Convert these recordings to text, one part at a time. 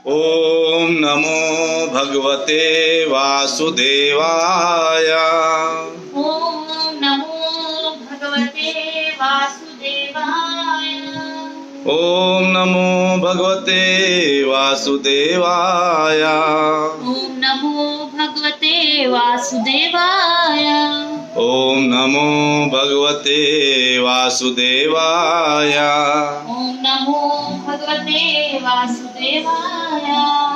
ओम नमो भगवते वासुदेवाय। ओम नमो भगवते वासुदेवाय। ओम नमो भगवते वासुदेवाय। ओम नमो भगवते वासुदेवाय। ओम नमो भगवते वासुदेवाय। ओम नमो भगवते वासुदेवाय।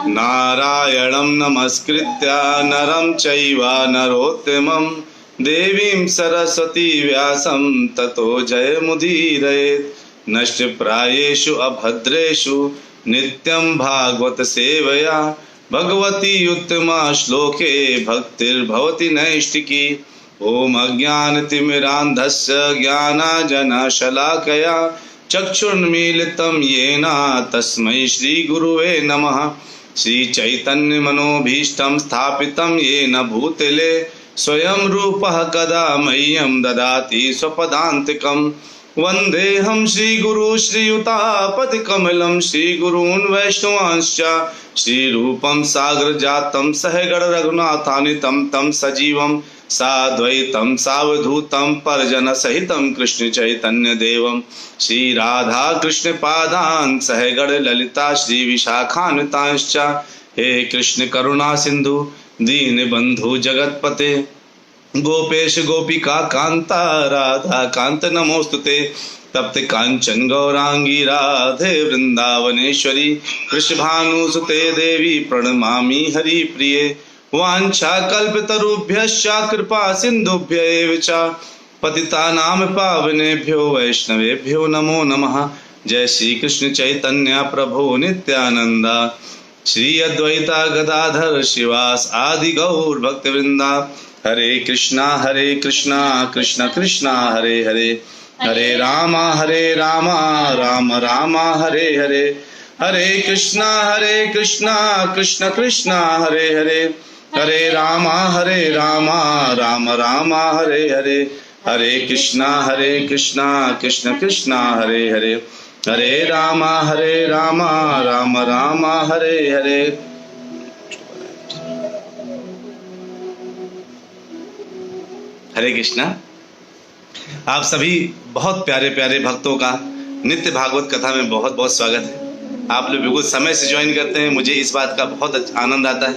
नारायणं नमस्कृत्य नरं चैव नरोत्तमं देवीं सरस्वती व्यासं ततो जयमुदीरयेत्। नष्टप्रायेषु अभद्रेषु नित्यं भागवत सेवया भगवती उत्तमा श्लोके भक्तिर्भवति नैष्टिकी। ओम अज्ञानतिमिरान्धस्य ज्ञानाञ्जनशलाकया चक्षुर्मीलितं येन तस्मै श्रीगुरुवे नमः। श्रीचैतन्यमनोभीष्टं स्थापितं येन भूतले स्वयं रूपः कदा मह्यं ददाति स्वपदान्तिकं। वन्देऽहं श्रीगुरु श्रीयुतापतिकमलं श्रीगुरून् वैष्णवांश्च श्रीरूपं सागरजातं सहगण रघुनाथान्वितं तं सजीवं साद्वैतं सावधूतं परिजनसहितं कृष्ण चैतन्यदेवं श्रीराधा कृष्णपादान् सहगण ललिता श्रीविशाखान्वितांश्च। हे कृष्ण करुणा सिंधु दीनबन्धु जगत्पते गोपेश गोपिका कांता राधा कांत नमोस्तुते। तप्त कांचन गौरांगी राधे वृंदावनेश्वरी कृष्णभानुसुते देवी प्रणमामि हरिप्रिये। वाञ्छाकल्पतरुभ्यश्च कृपा सिन्धुभ्य एव च पतितानां पावनेभ्यो वैष्णवेभ्यो नमो नमः। जय श्री कृष्ण चैतन्य प्रभु नित्यानंद श्री अद्वैता गदाधर शिवास आदि गौर भक्तवृंदा। हरे कृष्णा कृष्णा कृष्णा हरे हरे हरे राम राम राम हरे हरे। हरे कृष्णा कृष्णा कृष्णा हरे हरे हरे राम राम राम हरे हरे। हरे कृष्णा कृष्णा कृष्णा हरे हरे हरे राम राम राम हरे हरे। हरे कृष्णा। आप सभी बहुत प्यारे प्यारे भक्तों का नित्य भागवत कथा में बहुत बहुत स्वागत है। आप लोग बिल्कुल समय से ज्वाइन करते हैं, मुझे इस बात का बहुत आनंद आता है।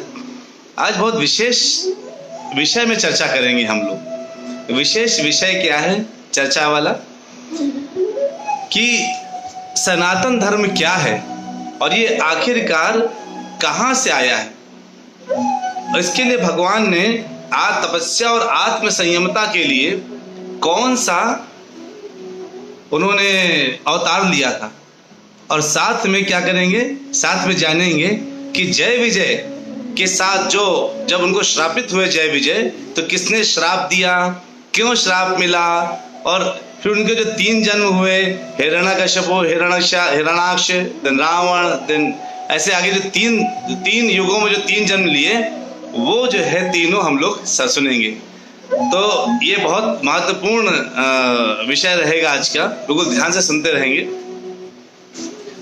आज बहुत विशेष विषय में चर्चा करेंगे हम लोग। विशेष विषय क्या है चर्चा वाला कि सनातन धर्म क्या है और ये आखिरकार कहाँ से आया है। और इसके लिए भगवान ने तपस्या और आत्म संयमता के लिए कौन सा उन्होंने अवतार लिया था। और साथ में क्या करेंगे, साथ में जानेंगे कि जय विजय के साथ जो जब उनको श्रापित हुए जय विजय, तो किसने श्राप दिया, क्यों श्राप मिला, और फिर उनके जो 3 जन्म हुए, हिरण्यकश्यप, हिरण्याक्ष, देन रावण, देन ऐसे आगे जो तीन युगों में जो 3 जन्म लिए, वो जो है तीनों हम लोग सुनेंगे। तो ये बहुत महत्वपूर्ण विषय रहेगा आज का, बिल्कुल ध्यान से सुनते रहेंगे।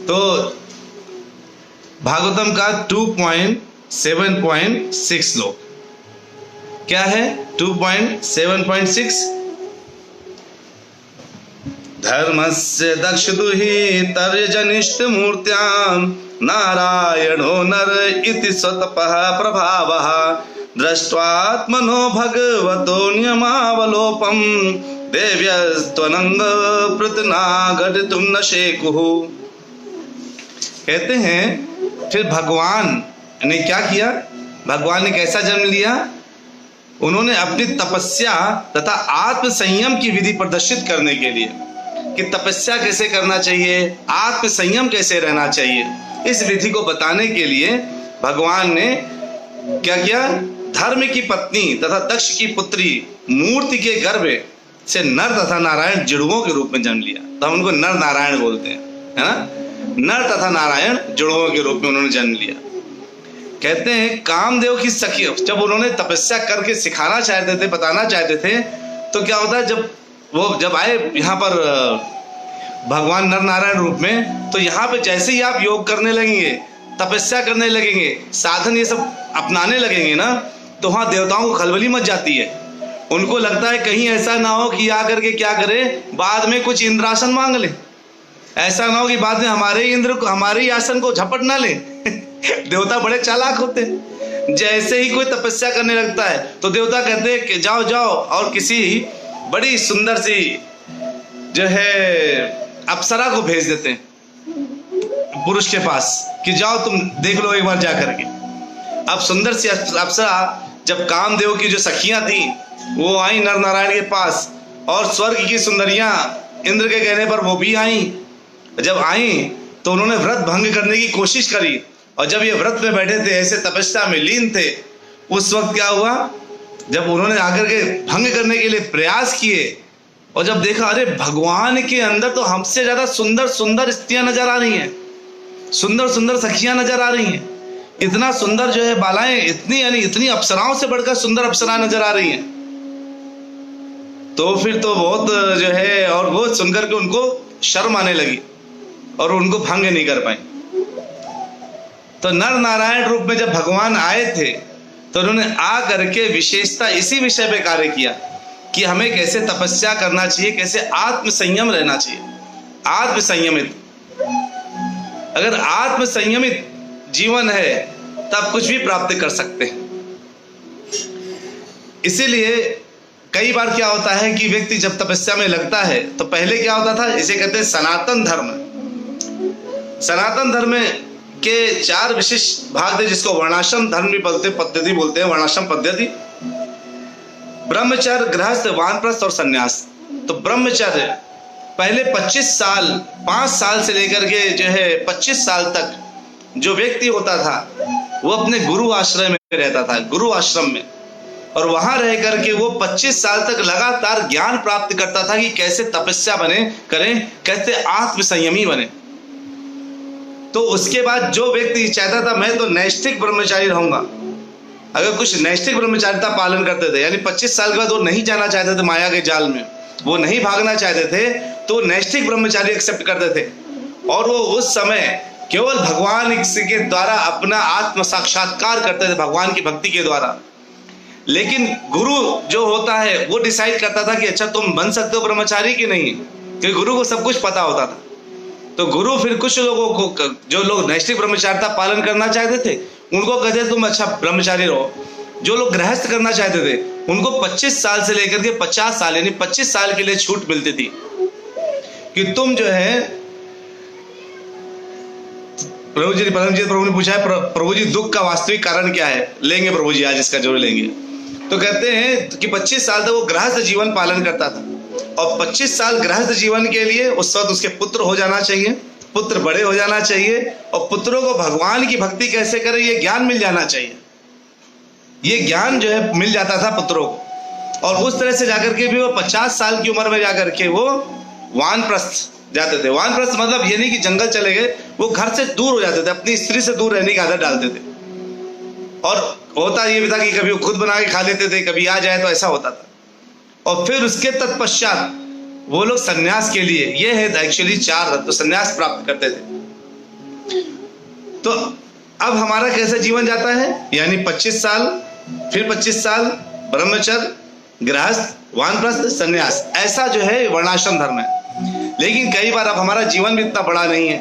तो भागवतम का 2.7.6 श्लोक क्या है। 2.7.6 धर्मस्य दक्षदुहितर्यजनिष्ठ मूर्त्यां नारायणो नर इति स्वतपः प्रभावः दृष्ट्वात्मनो भगवतो नियमावलोपं देव्यस्त्वनंग प्रतनाघटितुं न शेकुः। कहते हैं फिर भगवान ने क्या किया, भगवान ने कैसा जन्म लिया। उन्होंने अपनी तपस्या तथा आत्म संयम की विधि प्रदर्शित करने के लिए कि तपस्या कैसे करना चाहिए, आत्म संयम कैसे रहना चाहिए, इस विधि को बताने के लिए भगवान ने क्या किया, धर्म की पत्नी तथा दक्ष की पुत्री मूर्ति के गर्भ से नर तथा नारायण जुड़वों के रूप में जन्म लिया। तो हम उनको नर नारायण बोलते हैं, है ना। नर तथा नारायण जुड़वों के रूप में उन्होंने जन्म लिया। कहते हैं कामदेव की सखी जब उन्होंने तपस्या करके सिखाना चाहते थे, बताना चाहते थे, तो क्या होता है जब आए यहाँ पर भगवान नर नारायण रूप में, तो यहाँ पे जैसे ही आप योग करने लगेंगे तपस्या करने लगेंगे, साधन ये सब अपनाने लगेंगे ना, तो वहां देवताओं को खलबली मच जाती है। उनको लगता है कहीं ऐसा ना हो कि आ करके क्या करे, बाद में कुछ इंद्रासन मांग ले। ऐसा ना हो कि बाद में हमारे इंद्र को, हमारे आसन को झपट ना ले। देवता बड़े चालाक होते हैं। जैसे ही कोई तपस्या करने लगता है तो देवता कहते हैं कि जाओ जाओ, और किसी बड़ी सुंदर सी जो है अप्सरा को भेज देते हैं पुरुष के पास कि जाओ तुम देख लो एक बार जा करके। अब सुंदर सी अप्सरा जब कामदेव की जो सखियां थी वो आई नर नारायण के पास, और स्वर्ग की सुंदरियां इंद्र के कहने पर वो भी आई। जब आई तो उन्होंने व्रत भंग करने की कोशिश करी, और जब ये व्रत में बैठे थे, ऐसे तपस्या में लीन थे, उस वक्त क्या हुआ, जब उन्होंने आकर के भंग करने के लिए प्रयास किए और जब देखा अरे भगवान के अंदर तो हमसे ज्यादा सुंदर सुंदर स्त्रियां नजर आ रही हैं, सुंदर सुंदर सखियां नजर आ रही हैं, इतना सुंदर जो है बालाएं, इतनी यानी इतनी अप्सराओं से बढ़कर सुंदर अप्सरा नजर आ रही हैं। तो फिर तो बहुत जो है, और वो सुनकर के उनको शर्म आने लगी और उनको भंग नहीं कर पाई। तो नर नारायण रूप में जब भगवान आए थे तो उन्होंने आ करके विशेषता इसी विषय पे कार्य किया कि हमें कैसे तपस्या करना चाहिए, कैसे आत्म संयम रहना चाहिए। आत्म संयमित, अगर आत्म संयमित जीवन है तब कुछ भी प्राप्त कर सकते हैं। इसीलिए कई बार क्या होता है कि व्यक्ति जब तपस्या में लगता है तो पहले क्या होता था, इसे कहते हैं सनातन धर्म। सनातन धर्म के 4 विशिष्ट भाग थे, जिसको वर्णाश्रम धर्म भी बोलते, पद्धति बोलते हैं, वर्णाश्रम पद्धति, ब्रह्मचर्य, गृहस्थ, वानप्रस्थ और सन्यास। तो ब्रह्मचर्य पहले 25 साल, 5 साल से लेकर के जो है 25 साल तक जो व्यक्ति होता था वो अपने गुरु आश्रय में रहता था, गुरु आश्रम में, और वहां रह करके वो 25 साल तक लगातार ज्ञान प्राप्त करता था कि कैसे तपस्या करें, कैसे आत्म संयमी बने। तो उसके बाद जो व्यक्ति चाहता था मैं तो नैष्ठिक ब्रह्मचारी रहूंगा, अगर कुछ नैष्ठिक ब्रह्मचारिता पालन करते थे, यानी 25 साल के बाद वो नहीं जाना चाहते थे माया के जाल में, वो नहीं भागना चाहते थे, तो नैष्ठिक ब्रह्मचारी एक्सेप्ट करते थे, और वो उस समय केवल भगवान के द्वारा अपना आत्म साक्षात्कार करते थे, भगवान की भक्ति के द्वारा। लेकिन गुरु जो होता है वो डिसाइड करता था कि अच्छा तुम बन सकते हो ब्रह्मचारी कि नहीं, क्योंकि गुरु को सब कुछ पता होता था। तो गुरु फिर कुछ लोगों को, जो लोग नैष्ठिक ब्रह्मचारिता पालन करना चाहते थे उनको कहते थे तुम अच्छा ब्रह्मचारी रहो। जो लोग गृहस्थ करना चाहते थे उनको 25 साल से लेकर के 50 साल यानी 25 साल के लिए छूट मिलती थी कि तुम जो है, प्रभु जी ने पूछा है प्रभु जी दुख का वास्तविक कारण क्या है, लेंगे प्रभु जी आज इसका जरूर लेंगे। तो कहते हैं कि 25 साल तक वो गृहस्थ जीवन पालन करता था, और 25 साल गृहस्थ जीवन के लिए उस वक्त उसके पुत्र हो जाना चाहिए, पुत्र बड़े हो जाना चाहिए, और पुत्रों को भगवान की भक्ति कैसे करें ये ज्ञान मिल जाना चाहिए। ये ज्ञान जो है मिल जाता था पुत्रों को, और उस तरह से जाकर के भी वो 50 साल की उम्र में जाकर के वो वानप्रस्थ जाते थे। वानप्रस्थ मतलब ये नहीं कि जंगल चले गए, वो घर से दूर हो जाते थे, अपनी स्त्री से दूर रहने की आदत डालते थे। और होता ये भी था कि कभी वो खुद बना के खा लेते थे, कभी आ जाए तो ऐसा होता था। और फिर उसके तत्पश्चात वो लोग सन्यास के लिए, ये है एक्चुअली 4 तो सन्यास प्राप्त करते थे। तो अब हमारा कैसा जीवन जाता है, यानी 25 साल, फिर 25 साल ब्रह्मचर्य, गृहस्थ, वानप्रस्थ, सन्यास, ऐसा जो है वर्णाश्रम धर्म है। लेकिन कई बार अब हमारा जीवन भी इतना बड़ा नहीं है,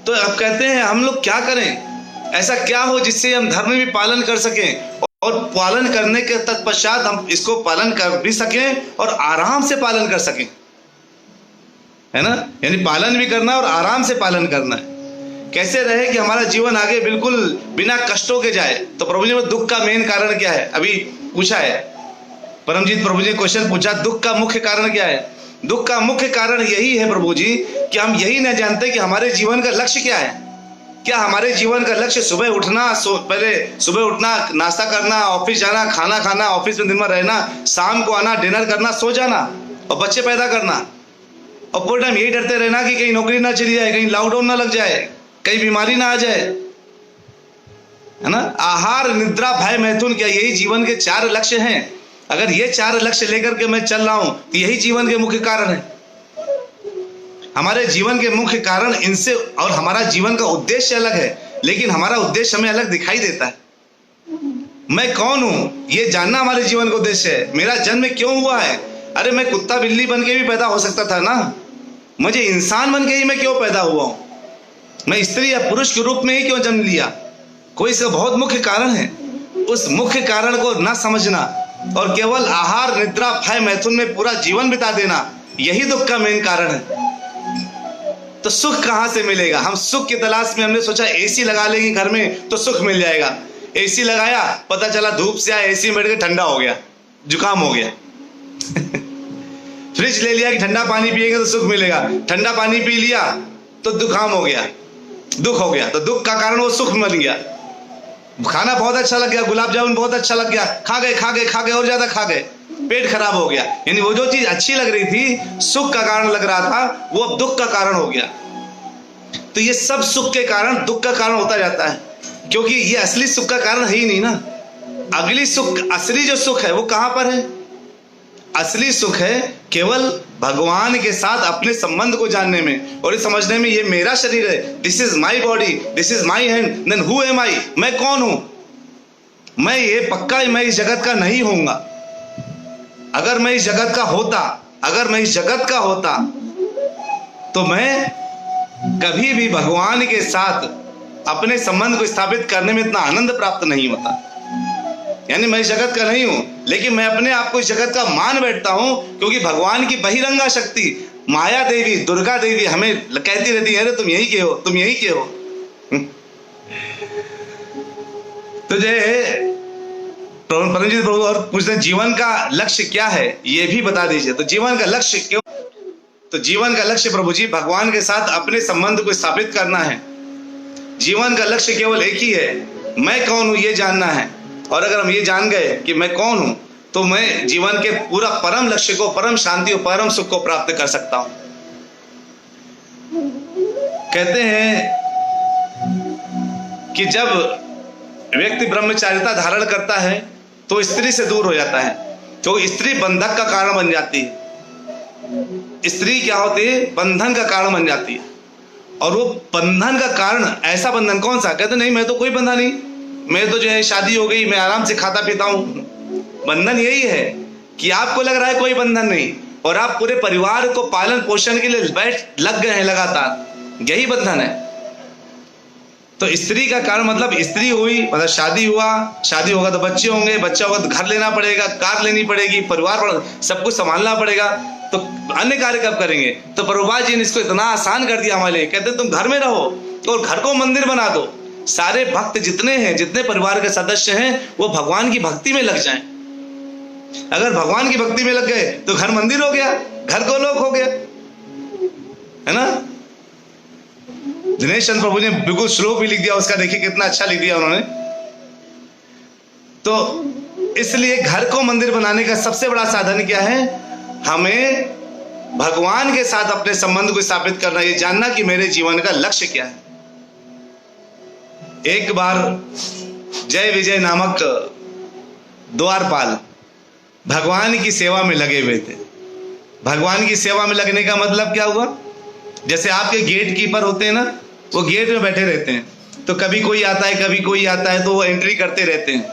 तो अब कहते हैं हम लोग क्या करें, ऐसा क्या हो जिससे हम धर्म भी पालन कर सकें, और पालन करने के तत्पश्चात हम इसको पालन कर भी सकें और आराम से पालन कर सकें, है ना, यानी पालन भी करना और आराम से पालन करना है। कैसे रहे कि हमारा जीवन आगे बिल्कुल बिना कष्टों के जाए। तो प्रभु जी ने दुख का मेन कारण क्या है, अभी पूछा है परमजीत प्रभु जी ने क्वेश्चन पूछा, दुख का मुख्य कारण क्या है। दुख का मुख्य कारण यही है प्रभु जी कि हम यही नहीं जानते कि हमारे जीवन का लक्ष्य क्या है। क्या हमारे जीवन का लक्ष्य सुबह उठना, पहले सुबह उठना, नाश्ता करना, ऑफिस जाना, खाना खाना, ऑफिस में दिन भर रहना, शाम को आना, डिनर करना, सो जाना और बच्चे पैदा करना, और पूरे टाइम यही डरते रहना कि कहीं नौकरी ना चली जाए, कहीं लॉकडाउन ना लग जाए, कहीं बीमारी ना आ जाए, है ना। आहार, निद्रा, भय, मैथुन, क्या यही जीवन के 4 लक्ष्य हैं। अगर ये 4 लक्ष्य लेकर के मैं चल रहा हूं तो यही जीवन के मुख्य कारण है। हमारे जीवन के मुख्य कारण इनसे, और हमारा जीवन का उद्देश्य अलग है। लेकिन हमारा उद्देश्य हमें अलग दिखाई देता है। मैं कौन हूं ये जानना हमारे जीवन का उद्देश्य है। मेरा जन्म क्यों हुआ है? अरे मैं कुत्ता बिल्ली बन के भी पैदा हो सकता था ना, मुझे इंसान बन के ही मैं क्यों पैदा हुआ हूं? मैं स्त्री या पुरुष के रूप में ही क्यों जन्म लिया? कोई से बहुत मुख्य कारण है। उस मुख्य कारण को ना समझना और केवल आहार निद्रा भय मैथुन में पूरा जीवन बिता देना, यही दुख का मेन कारण है। तो सुख कहां से मिलेगा? हम सुख की तलाश में हमने सोचा एसी लगा लेंगे घर में तो सुख मिल जाएगा। एसी लगाया, पता चला धूप से आया, एसी में बैठ के ठंडा हो गया, जुकाम हो गया। फ्रिज ले लिया कि ठंडा पानी पिएंगे तो सुख मिलेगा, ठंडा पानी पी लिया तो जुकाम हो गया, दुख हो गया। तो दुख का कारण वो सुख बन गया। खाना बहुत अच्छा लग गया, गुलाब जामुन बहुत अच्छा लग गया, खा गए और ज्यादा खा गए, पेट खराब हो गया। यानी वो जो चीज अच्छी लग रही थी, सुख का कारण लग रहा था, वो अब दुख का कारण हो गया। तो ये सब सुख के कारण दुख का कारण होता जाता है, क्योंकि ये असली सुख का कारण है ही नहीं ना। अगली सुख, असली जो सुख है वो कहां पर है? असली सुख है केवल भगवान के साथ अपने संबंध को जानने में और ये समझने में, ये मेरा शरीर है, this is my body, this is my hand, then who am I, मैं कौन हूं? मैं ये पक्का मैं इस जगत का नहीं होऊंगा। अगर मैं इस जगत का होता, तो मैं कभी भी भगवान के साथ अपने संबंध को स्थापित करने में इतना आनंद प्राप्त नहीं होता। यानी मैं इस जगत का नहीं हूं, लेकिन मैं अपने आप को इस जगत का मान बैठता हूं, क्योंकि भगवान की बहिरंगा शक्ति माया देवी, दुर्गा देवी हमें कहती रहती है, अरे तुम यही के हो, तुम यही के हो। तो परमजीत प्रभु और पूछते हैं जीवन का लक्ष्य क्या है, ये भी बता दीजिए। तो जीवन का लक्ष्य क्यों? तो जीवन का लक्ष्य प्रभु जी भगवान के साथ अपने संबंध को स्थापित करना है। जीवन का लक्ष्य केवल एक ही है, मैं कौन हूं ये जानना है। और अगर हम ये जान गए कि मैं कौन हूं, तो मैं जीवन के पूरा परम लक्ष्य को, परम शांति और परम सुख को प्राप्त कर सकता हूं। कहते हैं कि जब व्यक्ति ब्रह्मचारिता धारण करता है तो स्त्री से दूर हो जाता है, तो स्त्री बंधक का कारण बन जाती है। स्त्री क्या होती है? बंधन का कारण बन जाती है। और वो बंधन का कारण, ऐसा बंधन कौन सा? कहते नहीं मैं तो कोई बंधा नहीं, मैं तो जो है शादी हो गई, मैं आराम से खाता पीता हूं। बंधन यही है कि आपको लग रहा है कोई बंधन नहीं, और आप पूरे परिवार को पालन पोषण के लिए लग गए हैं लगातार, यही बंधन है। तो स्त्री का कारण मतलब स्त्री हुई मतलब शादी हुआ, शादी होगा तो बच्चे होंगे, बच्चा होगा तो घर लेना पड़ेगा, कार लेनी पड़ेगी, परिवार सब कुछ संभालना पड़ेगा, तो अन्य कार्य कब करेंगे? तो प्रभुपाद जी ने इसको इतना आसान कर दिया हमारे लिए। कहते तुम घर में रहो और घर को मंदिर बना दो। सारे भक्त जितने हैं, जितने परिवार के सदस्य हैं, वो भगवान की भक्ति में लग जाएं। अगर भगवान की भक्ति में लग गए तो घर मंदिर हो गया, घर गोलोक हो गया, है ना। दिनेश चंद्र प्रभु ने बिल्कुल श्लोक भी लिख दिया उसका, देखिए कितना अच्छा लिख दिया उन्होंने। तो इसलिए घर को मंदिर बनाने का सबसे बड़ा साधन क्या है? हमें भगवान के साथ अपने संबंध को स्थापित करना, ये जानना कि मेरे जीवन का लक्ष्य क्या है। एक बार जय विजय नामक द्वारपाल भगवान की सेवा में लगे हुए थे। भगवान की सेवा में लगने का मतलब क्या हुआ? जैसे आपके गेट कीपर होते हैं ना, वो गेट में बैठे रहते हैं, तो कभी कोई आता है कभी कोई आता है, तो वो एंट्री करते रहते हैं,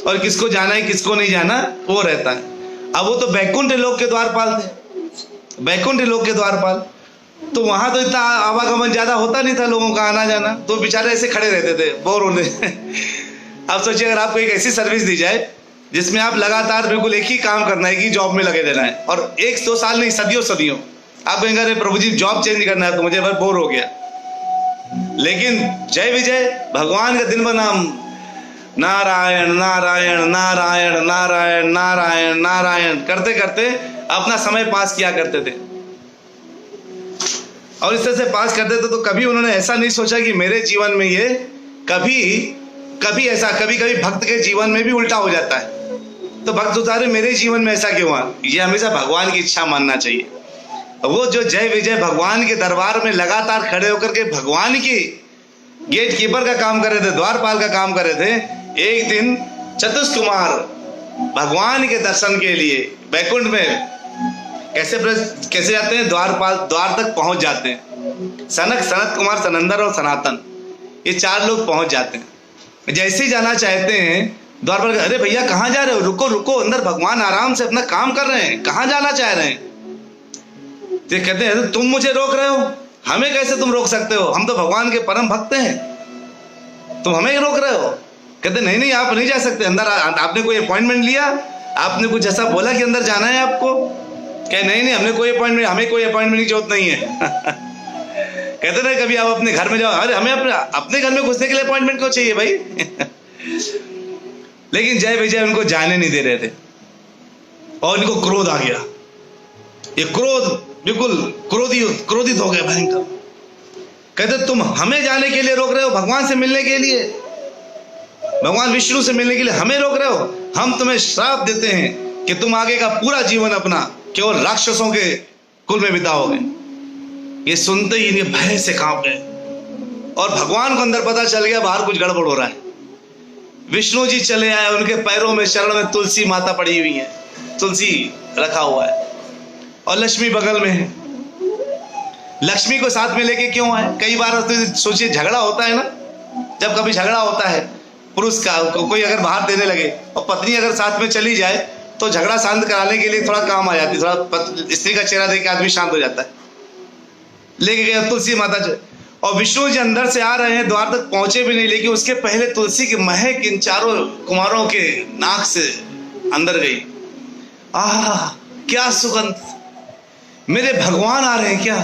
और किसको जाना है किसको नहीं जाना वो रहता है। अब वो तो बैकुंठ लोक के द्वारपाल थे, बैकुंठ लोक के द्वारपाल, तो वहां तो इतना आवागमन ज्यादा होता नहीं था लोगों का आना जाना, तो बेचारे ऐसे खड़े रहते थे बोर होने। अब सोचिए अगर आपको एक ऐसी सर्विस दी जाए जिसमें आप लगातार बिल्कुल एक ही काम करना है, एक ही जॉब में लगे रहना है, और 1-2 साल नहीं सदियों आप कहेंगे अरे प्रभु जी जॉब चेंज करना है तो मुझे बस बोर हो गया। लेकिन जय विजय भगवान का दिन भर नाम नारायण नारायण नारायण नारायण नारायण नारायण करते करते अपना समय पास किया करते थे। और इस तरह से पास करते थे, तो कभी उन्होंने ऐसा नहीं सोचा कि मेरे जीवन में ये कभी ऐसा, कभी भक्त के जीवन में भी उल्टा हो जाता है। तो भक्त सोचता है मेरे जीवन में ऐसा क्यों हुआ? ये हमेशा भगवान की इच्छा मानना चाहिए। वो जो जय विजय भगवान के दरबार में लगातार खड़े होकर के भगवान की गेट कीपर का काम कर रहे थे, द्वारपाल का काम कर रहे थे, एक दिन चतुष कुमार भगवान के दर्शन के लिए बैकुंठ में कैसे जाते हैं? द्वार तक पहुंच जाते हैं। सनत कुमार, सनंदन और सनातन ये 4 लोग पहुंच जाते हैं। जैसे ही जाना चाहते हैं द्वार पर, अरे भैया कहाँ जा रहे हो, रुको रुको, अंदर भगवान आराम से अपना काम कर रहे हैं, कहाँ जाना चाह रहे हैं। तो कहते हैं तुम मुझे रोक रहे हो, हमें कैसे तुम रोक सकते हो, हम तो भगवान के परम भक्त हैं, तुम हमें रोक रहे हो। कहते नहीं नहीं आप नहीं जा सकते अंदर, आपने कोई अपॉइंटमेंट लिया, आपने कुछ ऐसा बोला कि अंदर जाना है आपको। कहे नहीं नहीं हमने कोई अपॉइंटमेंट, हमें कोई अपॉइंटमेंट की जरूरत नहीं है। कहते ना कभी आप अपने घर में जाओ, अरे हमें अपने घर में घुसने के लिए अपॉइंटमेंट क्यों चाहिए भाई। लेकिन जय विजय उनको जाने नहीं दे रहे थे और इनको क्रोध आ गया। ये क्रोध बिल्कुल क्रोधित हो गया भयंकर। कहते तुम हमें जाने के लिए रोक रहे हो, भगवान से मिलने के लिए, भगवान विष्णु से मिलने के लिए हमें रोक रहे हो। हम तुम्हें श्राप देते हैं कि तुम आगे का पूरा जीवन अपना केवल राक्षसों के कुल में बिताओगे। ये सुनते ही इनके भय से कांप गए और भगवान को अंदर पता चल गया बाहर कुछ गड़बड़ हो रहा है। विष्णु जी चले आए, उनके पैरों में चरण में तुलसी माता पड़ी हुई है, तुलसी रखा हुआ है और लक्ष्मी बगल में है। लक्ष्मी को साथ में लेके क्यों आए? कई बार तो सोचिए झगड़ा होता है ना, जब कभी झगड़ा होता है पुरुष का, कोई अगर बाहर देने लगे और पत्नी अगर साथ में चली जाए तो झगड़ा शांत कराने के लिए थोड़ा काम आ जाती है, थोड़ा स्त्री का चेहरा देख के आदमी शांत हो जाता है। लेके गए तुलसी माता और विष्णु जी अंदर से आ रहे हैं, द्वार तक पहुंचे भी नहीं, लेकिन उसके पहले तुलसी की महक इन चारों कुमारों के नाक से अंदर गई। आह क्या सुगंध, मेरे भगवान आ रहे हैं क्या,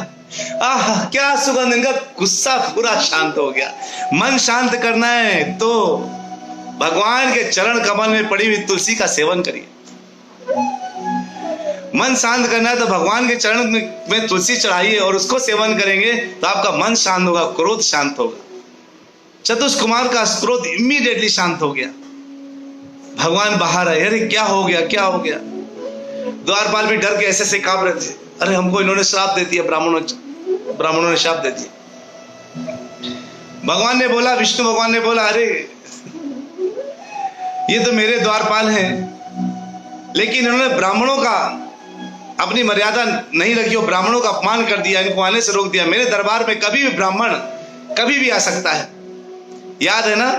आह क्या सुगंध। इनका गुस्सा पूरा शांत हो गया। मन शांत करना है तो भगवान के चरण कमल में पड़ी हुई तुलसी का सेवन करिए। मन शांत करना है तो भगवान के चरण में तुलसी चढ़ाइए और उसको सेवन करेंगे तो आपका मन शांत होगा, क्रोध शांत होगा। चतुष कुमार का क्रोध इमीडिएटली शांत हो गया। भगवान बाहर आए, अरे क्या हो गया क्या हो गया। द्वारपाल भी डर के ऐसे से कांप रहे थे, अरे हमको इन्होंने श्राप दे दिया, ब्राह्मणों ने श्राप दे दिया। भगवान ने बोला, विष्णु भगवान ने बोला, अरे ये तो मेरे द्वारपाल हैं, लेकिन इन्होंने ब्राह्मणों का अपनी मर्यादा नहीं रखी और ब्राह्मणों का अपमान कर दिया, इनको आने से रोक दिया। मेरे दरबार में कभी भी ब्राह्मण कभी भी आ सकता है। याद है ना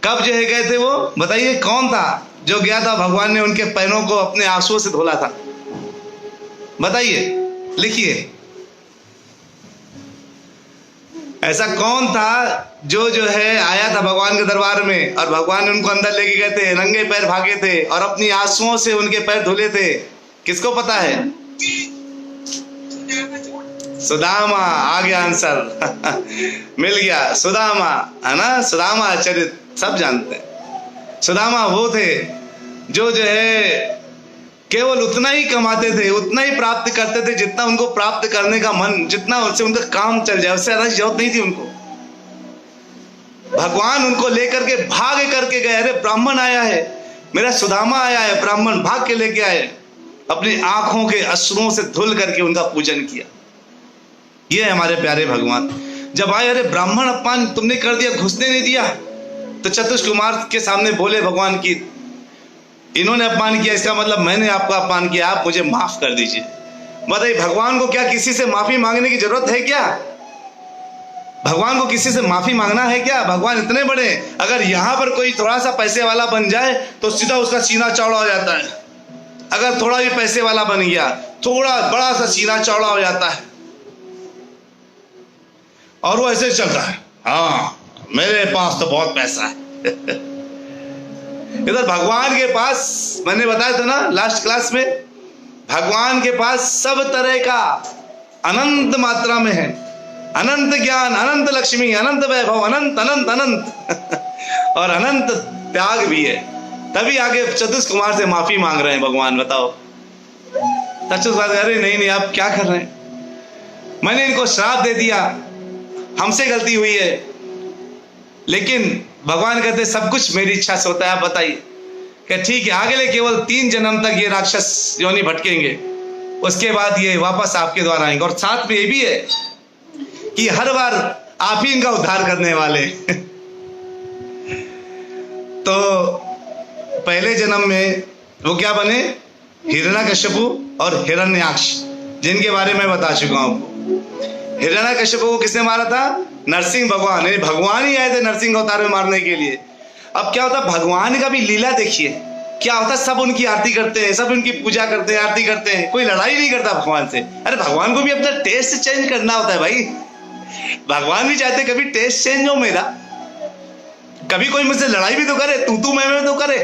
कब जो है गए थे वो, बताइए कौन था जो गया था, भगवान ने उनके पैरों को अपने आंसुओं से धोला था, बताइए लिखिए। ऐसा कौन था जो है आया था भगवान के दरबार में और भगवान ने उनको अंदर लेके गए थे, नंगे पैर भागे थे और अपनी आंसुओं से उनके पैर धुले थे। किसको पता है? सुदामा। आ गया आंसर मिल गया, सुदामा है ना। सुदामा चरित्र सब जानते हैं। सुदामा वो थे जो है केवल उतना ही कमाते थे, उतना ही प्राप्त करते थे जितना उनको प्राप्त करने का मन, जितना उससे उनका काम चल जाए, उससे ज्यादा जरूरत नहीं थी उनको। भगवान उनको लेकर के भाग करके गए, अरे ब्राह्मण आया है, मेरा सुदामा आया है, ब्राह्मण भाग के लेके आए, अपनी आंखों के अश्रुओं से धुल करके उनका पूजन किया। ये है हमारे प्यारे भगवान। जब आए, अरे ब्राह्मण अपमान तुमने कर दिया, घुसने नहीं दिया, तो चतुष कुमार के सामने बोले भगवान की, इन्होंने अपमान किया, इसका मतलब मैंने आपका अपमान किया, आप मुझे माफ कर दीजिए। बताइए भगवान को क्या किसी से माफी मांगने की जरूरत है क्या? भगवान को किसी से माफी मांगना है क्या? भगवान इतने बड़े, अगर यहां पर कोई थोड़ा सा पैसे वाला बन जाए तो सीधा उसका सीना चौड़ा हो जाता है। अगर थोड़ा भी पैसे वाला बन गया, थोड़ा बड़ा सा सीना चौड़ा हो जाता है और वो ऐसे चलता है, हाँ मेरे पास तो बहुत पैसा है। इधर भगवान के पास, मैंने बताया था ना लास्ट क्लास में, भगवान के पास सब तरह का अनंत मात्रा में है, अनंत ज्ञान, अनंत लक्ष्मी, अनंत वैभव, अनंत अनंत अनंत और अनंत त्याग भी है। तभी आगे चतुष कुमार से माफी मांग रहे हैं भगवान। बताओ चतुष कुमार, अरे नहीं नहीं आप क्या कर रहे हैं, मैंने इनको श्राप दे दिया, हमसे गलती हुई है। लेकिन भगवान कहते सब कुछ मेरी इच्छा से होता है, आप बताइए। कि ठीक है, आगे केवल 3 जन्म तक ये राक्षस योनि भटकेंगे, उसके बाद ये वापस आपके द्वारा आएंगे। और साथ में ये भी है कि हर बार आप ही इनका उद्धार करने वाले। तो पहले जन्म में वो क्या बने? हिरण्यकश्यपु और हिरण्याक्ष, जिनके बारे में बता चुका हूं आपको। हिरण्यकश्यपु को किसने मारा था? नरसिंह भगवान, नहीं भगवान ही आए थे नरसिंह अवतार में मारने के लिए। अब क्या होता, भगवान का भी लीला देखिए क्या होता, सब उनकी आरती करते हैं, सब उनकी पूजा करते हैं, आरती करते हैं, कोई लड़ाई नहीं करता भगवान से। अरे भगवान को भी अपना टेस्ट चेंज करना होता है भाई, भगवान भी चाहते कभी टेस्ट चेंज हो मेरा, कभी कोई मुझसे लड़ाई भी तो करे, तू मैं तो करे,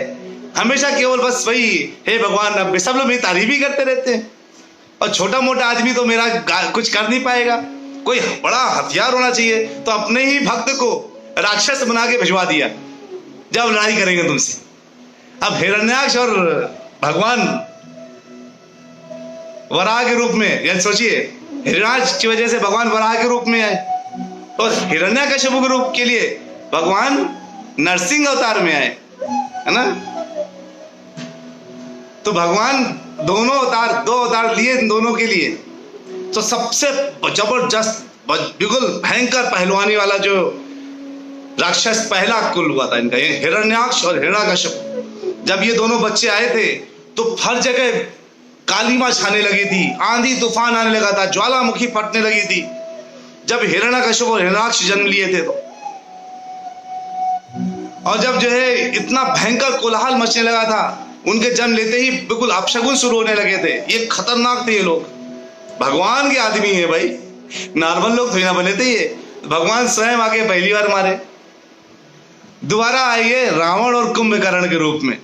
हमेशा केवल बस वही हे भगवान। अब सब लोग मेरी तारीफ ही करते रहते हैं, और छोटा मोटा आदमी तो मेरा कुछ कर नहीं पाएगा। कोई बड़ा हथियार होना चाहिए, तो अपने ही भक्त को राक्षस बना के भिजवा दिया, जब लड़ाई करेंगे तुमसे। अब हिरण्याक्ष और भगवान वराह के रूप में, यह सोचिए हिरण्याक्ष की वजह से भगवान वराह के रूप में आए, और हिरण्याकश्यप के रूप के लिए भगवान नरसिंह अवतार में आए, है ना। तो भगवान दोनों अवतार, 2 अवतार लिए दोनों के लिए। तो सबसे जबरदस्त बिल्कुल भयंकर पहलवानी वाला जो राक्षस पहला कुल हुआ था इनका, ये हिरण्याक्ष और हिरण्याकश्यप। जब ये दोनों बच्चे आए थे तो हर जगह कालीमा छाने लगी थी, आंधी तूफान आने लगा था, ज्वालामुखी फटने लगी थी जब हिरण्याकश्यप और हिरण्याक्ष जन्म लिए थे। तो और जब जो है इतना भयंकर कोलाहल मचने लगा था, उनके जन्म लेते ही बिल्कुल अपशगुन शुरू होने लगे थे। ये खतरनाक थे ये लोग, भगवान के आदमी है भाई, नॉर्मल लोग थोड़ी ना बने थे ये। भगवान स्वयं आके पहली बार मारे। दोबारा आइए रावण और कुंभकर्ण के रूप में।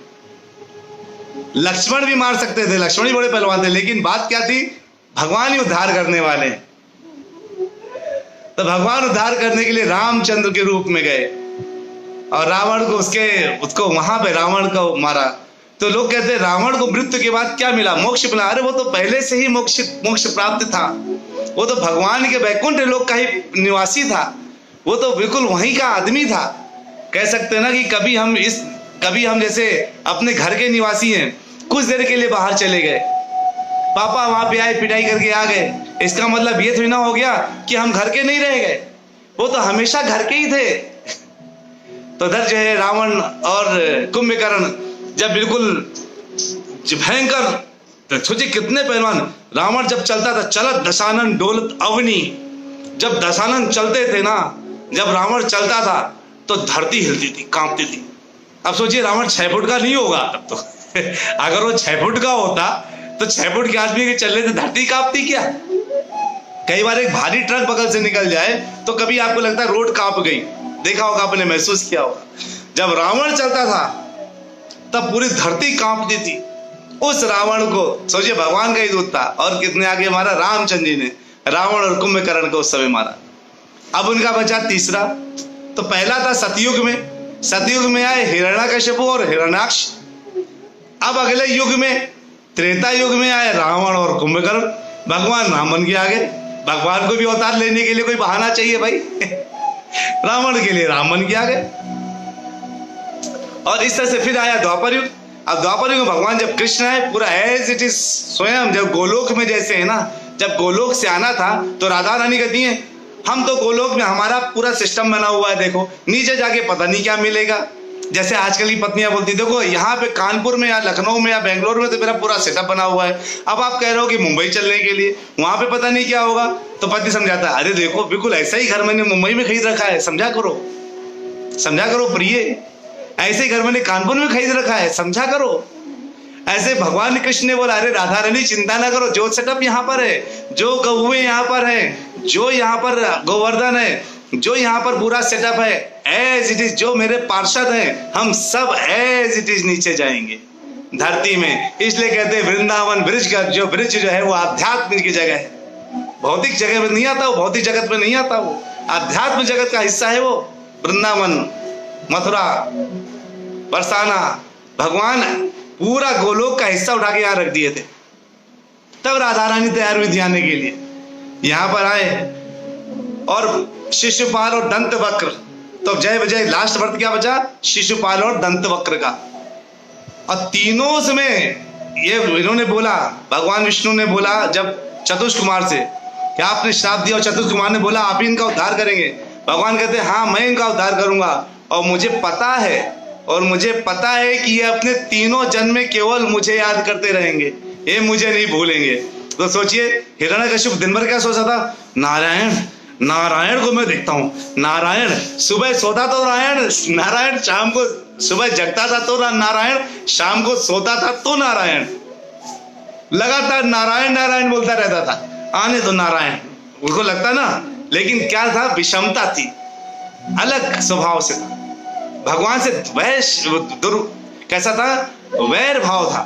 लक्ष्मण भी मार सकते थे, लक्ष्मण भी बड़े पहलवान थे, लेकिन बात क्या थी, भगवान ही उद्धार करने वाले हैं। तो भगवान उद्धार करने के लिए रामचंद्र के रूप में गए और रावण को उसको वहां पे रावण को मारा। तो लोग कहते हैं रावण को मृत्यु के बाद क्या मिला, मोक्ष मिला। अरे वो तो पहले से ही मोक्ष प्राप्त था, वो तो भगवान के वैकुंठ लोक का ही निवासी था, वो तो बिल्कुल वहीं का आदमी था। कह सकते हैं ना कि कभी हम जैसे अपने घर के निवासी हैं, कुछ देर के लिए बाहर चले गए, पापा वहां पे आए, पिटाई करके आ गए, इसका मतलब ये थोड़ी ना हो गया कि हम घर के नहीं रह गए, वो तो हमेशा घर के ही थे। तो इधर जो है रावण और कुंभकर्ण जब बिल्कुल भयंकर, तो सोचिए कितने पहलवान। रावण जब चलता था, चलत दशानन डोलत अवनी, जब दशानन चलते थे ना, जब रावण चलता था तो धरती हिलती थी, कांपती थी। अब सोचिए रावण 6 फुट का नहीं होगा तब तो अगर वो 6 फुट का होता तो 6 फुट के आदमी के चलने से धरती कांपती क्या। कई बार एक भारी ट्रक बगल से निकल जाए तो कभी आपको लगता है रोड कांप गई, देखा होगा आपने, महसूस किया होगा। जब रावण चलता था तब पूरी धरती कांपती थी। उस रावण को सोचिए भगवान का ही दूत था, और कितने आगे मारा, रामचंद्र जी ने रावण और कुंभकर्ण को उस समय मारा। अब उनका बचा तीसरा। तो पहला था सतयुग में आए हिरण्याकश्यप और हिरण्याक्ष। अब अगले युग में, त्रेता युग में आए रावण और कुंभकर्ण। भगवान राम बन के आ गए। भगवान को भी अवतार लेने के लिए कोई बहाना चाहिए भाई रावण के लिए राम बन के आ गए। और इस तरह से फिर आया द्वापर युग। अब द्वापर युग में भगवान जब कृष्ण आए, पूरा एज इट इज स्वयं जब गोलोक में जैसे है ना, जब गोलोक से आना था तो राधा रानी कहती है हम तो गोलोक में हमारा पूरा सिस्टम बना हुआ है, देखो नीचे जाके पता नहीं क्या मिलेगा। जैसे आजकल की पत्नियां बोलती देखो यहाँ पे कानपुर में या लखनऊ में या बेंगलोर में तो मेरा पूरा सेटअप बना हुआ है, अब आप कह रहे हो कि मुंबई चलने के लिए, वहां पे पता नहीं क्या होगा। तो पति समझाता है अरे देखो बिल्कुल ऐसा ही घर मैंने मुंबई में खरीद रखा है, समझा करो प्रिय, ऐसे ही घर मैंने कानपुर में खरीद रखा है, समझा करो। ऐसे भगवान कृष्ण ने बोला अरे राधा रानी चिंता ना करो, जो सेटअप यहाँ पर है, जो गौएं यहाँ पर है, जो यहाँ पर गोवर्धन है, जो यहाँ पर पूरा सेटअप है, एज इट इज, जो मेरे पार्षद हैं, हम सब एज इट इज नीचे जाएंगे धरती में। इसलिए कहते हैं वृंदावन ब्रिज का जो ब्रिज जो है वो आध्यात्म की जगह है, भौतिक जगह में नहीं आता, वो भौतिक जगत में नहीं आता, वो आध्यात्म जगत का हिस्सा है वो वृंदावन, मथुरा, बरसाना। भगवान पूरा गोलोक का हिस्सा उठा के यहाँ रख दिए थे। तब राधा रानी तैयार हुई थी आने के लिए, यहाँ पर आए। और शिशुपाल और दंत वक्र, तो जय बजय लास्ट वर्ड क्या बचा, शिशुपाल और दंत वक्र का। और तीनों में ये इन्होंने बोला, भगवान विष्णु ने बोला जब चतुष कुमार से क्या आपने श्राप दिया, और चतुष कुमार ने बोला आप ही इनका उद्धार करेंगे। भगवान कहते हैं हाँ मैं इनका उद्धार करूंगा, और मुझे पता है कि ये अपने तीनों जन्म में केवल मुझे याद करते रहेंगे, ये मुझे नहीं भूलेंगे। तो सोचिए हिरण्याकश्यप दिन भर क्या सोचा था, नारायण नारायण को मैं देखता हूं, नारायण सुबह सोता तो नारायण शाम को, सुबह जगता था तो नारायण, शाम को सोता था तो नारायण, लगातार नारायण नारायण बोलता रहता था। आने तो नारायण, उसको लगता ना, लेकिन क्या था, विषमता थी, अलग स्वभाव से था, भगवान से कैसा था, वैर भाव था,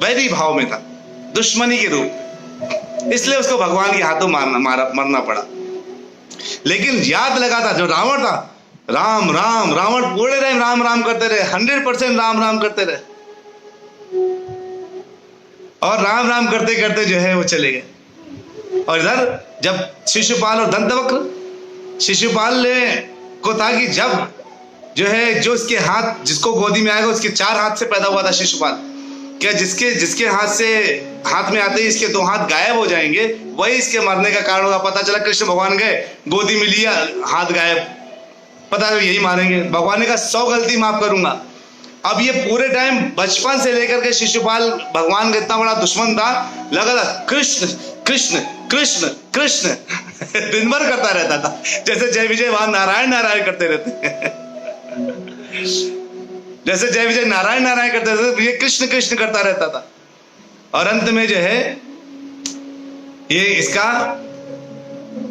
वैरी भाव में था, दुश्मनी के रूप, इसलिए उसको भगवान के हाथों मरना पड़ा। लेकिन याद लगा था जो रावण था, राम राम, रावण पूरे टाइम राम राम करते रहे, 100% राम राम करते रहे, और राम राम करते करते जो है वो चले गए। और इधर जब शिशुपाल और दंतवक्र, शिशुपाल को था कि जब जो है, जो इसके हाथ, जिसको गोदी में आएगा उसके 4 हाथ से पैदा हुआ था शिशुपाल, क्या जिसके हाथ में आते ही इसके 2 हाथ गायब हो जाएंगे, वही इसके मरने का कारण होगा। पता चला कृष्ण भगवान गए, गोदी में लिया, हाथ गायब, पता यही मारेंगे। भगवान ने कहा 100 गलती माफ करूंगा। अब ये पूरे टाइम बचपन से लेकर के शिशुपाल भगवान का इतना बड़ा दुश्मन था, लगा था कृष्ण कृष्ण कृष्ण कृष्ण दिन भर करता रहता था, जैसे जय विजय वहां नारायण नारायण करते रहते जैसे जय विजय नारायण नारायण करते थे, ये कृष्ण कृष्ण करता रहता था। और अंत में जो है ये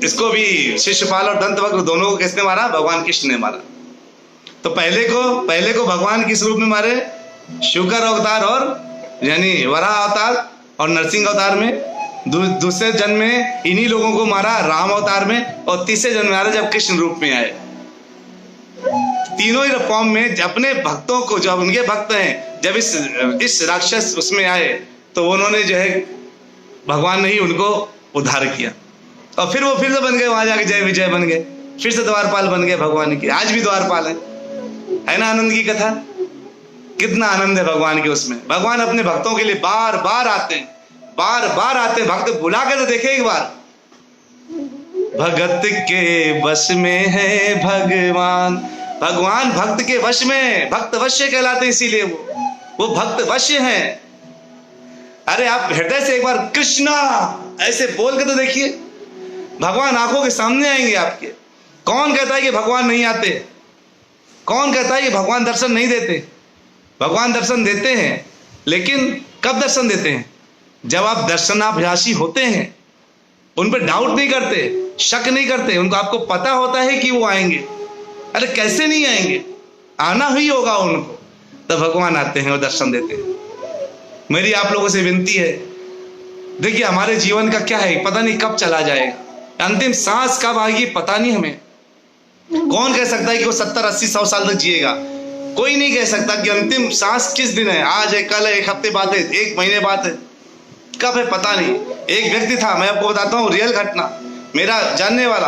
इसको भी शिशुपाल और दंतवक्र दोनों को किसने मारा, भगवान कृष्ण ने मारा। तो पहले को भगवान किस रूप में मारे, शुकर अवतार और यानी वराह अवतार और नरसिंह अवतार में, दूसरे जन्म में इन्हीं लोगों को मारा राम अवतार में, और तीसरे जन्म में आ रहे जब कृष्ण रूप में आए। तीनों ही फॉर्म में अपने भक्तों को, जब उनके भक्त हैं, जब इस राक्षस उसमें आए तो उन्होंने जो है, भगवान ने ही उनको उद्धार किया, और फिर वो फिर से बन गए, वहां जाके जय विजय बन गए, फिर से द्वारपाल बन गए भगवान की। आज भी द्वारपाल है ना। आनंद की कथा, कितना आनंद है भगवान के उसमें। भगवान अपने भक्तों के लिए बार बार आते हैं, बार बार आते हैं। भक्त बुला के तो देखे एक बार, भगत के वश में है भगवान, भगवान भक्त के वश में, भक्त वश्य कहलाते हैं, इसीलिए वो भक्त वश्य हैं। अरे आप हृदय से एक बार कृष्णा ऐसे बोल के तो देखिए, भगवान आंखों के सामने आएंगे आपके। कौन कहता है कि भगवान नहीं आते, कौन कहता है कि भगवान दर्शन नहीं देते? भगवान दर्शन देते हैं, लेकिन कब दर्शन देते हैं, जब आप दर्शनाभ्यासी होते हैं, उन पर डाउट नहीं करते, शक नहीं करते, उनको आपको पता होता है कि वो आएंगे। अरे कैसे नहीं आएंगे, आना ही होगा उनको, तो भगवान आते हैं और दर्शन देते हैं। मेरी आप लोगों से विनती है, देखिए हमारे जीवन का क्या है, पता नहीं कब चला जाएगा, अंतिम सांस कब आएगी पता नहीं हमें। कौन कह सकता है कि वो 70, 80, 100 साल तक जिएगा? कोई नहीं कह सकता कि अंतिम सांस किस दिन है, आज है, कल है, 1 हफ्ते बाद है, 1 महीने बाद है, कब है पता नहीं। एक व्यक्ति था, मैं आपको बताता हूँ रियल घटना, मेरा जानने वाला,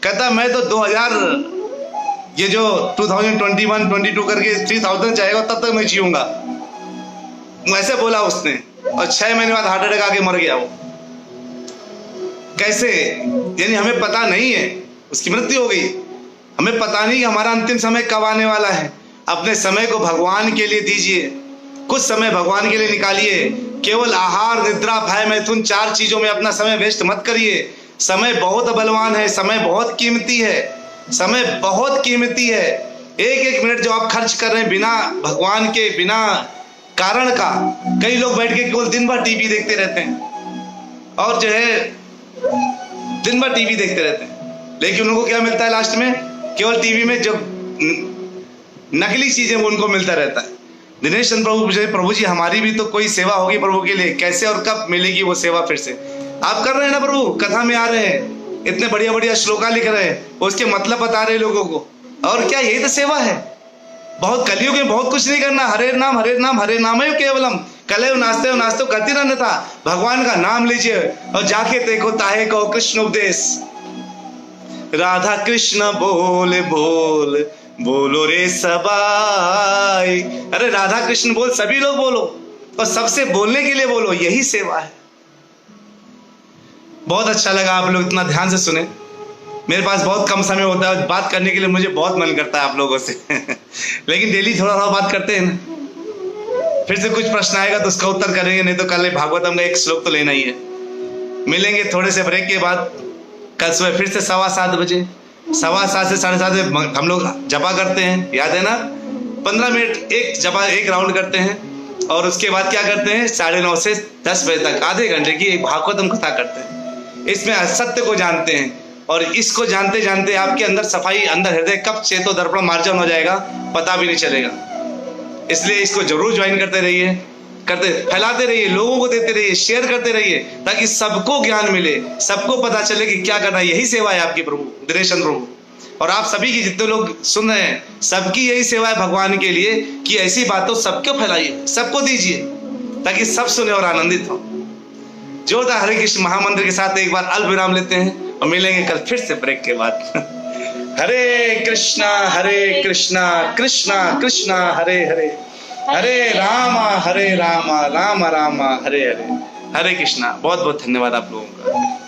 कहता मैं तो 2021-22 करके 3000 चाहेगा तब तक मैं जीऊंगा, ऐसे बोला उसने। और 6 महीने बाद हार्ट अटैक आके मर गया वो। कैसे? यानी हमें पता नहीं है, उसकी मृत्यु हो गई, हमें पता नहीं कि हमारा अंतिम समय कब आने वाला है। अपने समय को भगवान के लिए दीजिए, कुछ समय भगवान के लिए निकालिए। केवल आहार, निद्रा, भय, मैथुन 4 चीजों में अपना समय वेस्ट मत करिए। समय बहुत बलवान है, समय बहुत कीमती है, समय बहुत कीमती है। एक मिनट जो आप खर्च कर रहे हैं बिना भगवान के, बिना कारण का। कई लोग बैठ के केवल दिन भर टीवी देखते रहते हैं, और जो है दिन भर टीवी देखते रहते हैं, लेकिन उनको क्या मिलता है लास्ट में? केवल टीवी में जो नकली चीजें वो उनको मिलता रहता है। दिनेश चंद्र प्रभु जी हमारी भी तो कोई सेवा होगी प्रभु के लिए, कैसे और कब मिलेगी वो सेवा? फिर से आप कर रहे हैं ना प्रभु, कथा में आ रहे हैं, इतने बढ़िया बढ़िया श्लोका लिख रहे हैं, उसके मतलब बता रहे लोगों को, और क्या यही तो सेवा है? बहुत कलियुग में बहुत कुछ नहीं करना, हरे नाम हरे नाम हरे नाम है केवलम, कले नाचते करती रहना था। भगवान का नाम लीजिए और जाके देखो ताहे को कृष्ण उपदेश, राधा कृष्ण बोल बोल बोलो रे सबाई। अरे राधा कृष्ण बोल, सभी लोग बोलो, और सबसे बोलने के लिए बोलो, यही सेवा है। बहुत अच्छा लगा आप लोग इतना ध्यान से सुने। मेरे पास बहुत कम समय होता है, बात करने के लिए मुझे बहुत मन करता है आप लोगों से लेकिन डेली थोड़ा थोड़ा बात करते हैं ना। फिर से कुछ प्रश्न आएगा तो उसका उत्तर करेंगे, नहीं तो कल भागवतम का 1 श्लोक तो लेना ही है। मिलेंगे थोड़े से ब्रेक के बाद, कल सुबह फिर से 7:15 बजे, 7:15 से 7:30 हम लोग जपा करते हैं, याद है ना? 15 मिनट एक जपा, एक राउंड करते हैं। और उसके बाद क्या करते हैं? 9:30 से 10 बजे तक आधे घंटे की एक भागवतम कथा करते हैं। इसमें सत्य को जानते हैं, और इसको जानते जानते आपके अंदर सफाई, अंदर हृदय कब चेतो दर्पण मार्जन हो जाएगा पता भी नहीं चलेगा। इसलिए इसको जरूर ज्वाइन करते रहिए, फैलाते रहिए, लोगों को देते रहिए, शेयर करते रहिए, ताकि सबको ज्ञान मिले, सबको पता चले कि क्या करना है। यही सेवा है आपकी प्रभु दिनेश चंद्र प्रभु, और आप सभी की जितने लोग सुन रहे हैं सबकी यही सेवा है भगवान के लिए कि ऐसी बातों सबको फैलाइए, सबको दीजिए, ताकि सब सुने और आनंदित हो। जोरदार हरे कृष्ण महामंत्र के साथ एक बार अल्प विराम लेते हैं और मिलेंगे कल फिर से ब्रेक के बाद। हरे कृष्णा कृष्णा कृष्णा हरे हरे, हरे रामा राम राम हरे हरे। हरे कृष्णा। बहुत बहुत धन्यवाद आप लोगों का।